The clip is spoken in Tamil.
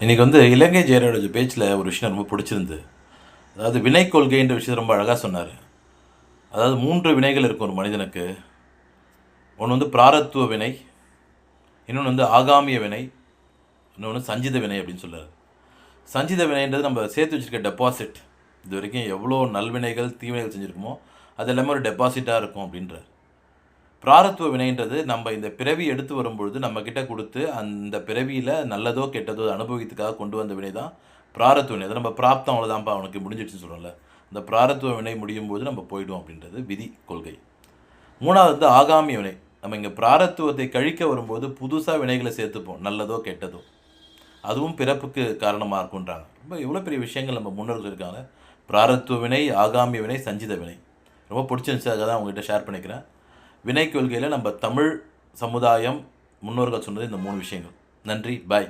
இன்றைக்கி இலங்கை ஜெயராஜோட பேச்சில் ஒரு விஷயம் ரொம்ப பிடிச்சிருந்து. அதாவது வினை கொள்கைன்ற விஷயத்தை ரொம்ப அழகாக சொன்னார். அதாவது 3 வினைகள் இருக்கும் ஒரு மனிதனுக்கு. ஒன்று பிராரத்துவ வினை, இன்னொன்று ஆகாமிய வினை, இன்னொன்று சஞ்சித வினை அப்படின்னு சொல்கிறார். சஞ்சித வினைன்றது நம்ம சேர்த்து வச்சுருக்க டெபாசிட். இது வரைக்கும் எவ்வளோ நல்வினைகள் தீவினைகள் செஞ்சுருக்கோமோ அது எல்லாமே ஒரு டெபாசிட்டாக இருக்கும் அப்படின்றார். பிராரத்துவ வினைன்றது நம்ம இந்த பிறவி எடுத்து வரும்பொழுது நம்மக்கிட்ட கொடுத்து அந்த பிறவியில் நல்லதோ கெட்டதோ அனுபவித்துக்காக கொண்டு வந்த வினை தான் பிராரத்துவ வினை. அதை நம்ம பிராப்தம் அவ்வளோதான்ப்பா அவனுக்கு முடிஞ்சிடுச்சுன்னு சொல்கிறோம்ல, அந்த பிராரத்துவ வினை முடியும் போது நம்ம போய்டும் அப்படின்றது விதி கொள்கை. 3வது ஆகாமிய வினை. நம்ம இங்கே பிராரத்துவத்தை கழிக்க வரும்போது புதுசாக வினைகளை சேர்த்துப்போம், நல்லதோ கெட்டதோ. அதுவும் பிறப்புக்கு காரணமாக இருக்குன்றாங்க. ரொம்ப எவ்வளோ பெரிய விஷயங்கள் நம்ம முன்னோர்கள் இருக்காங்க. பிராரத்துவ வினை, ஆகாமிய வினை, சஞ்சித வினை. ரொம்ப பிடிச்சிருந்துச்சு, அதுக்காக தான் அவங்ககிட்ட ஷேர் பண்ணிக்கிறேன். வினை கொள்கையில் நம்ம தமிழ் சமுதாயம் முன்னோர்கள் சொன்னது இந்த 3 விஷயங்கள். நன்றி, பாய்.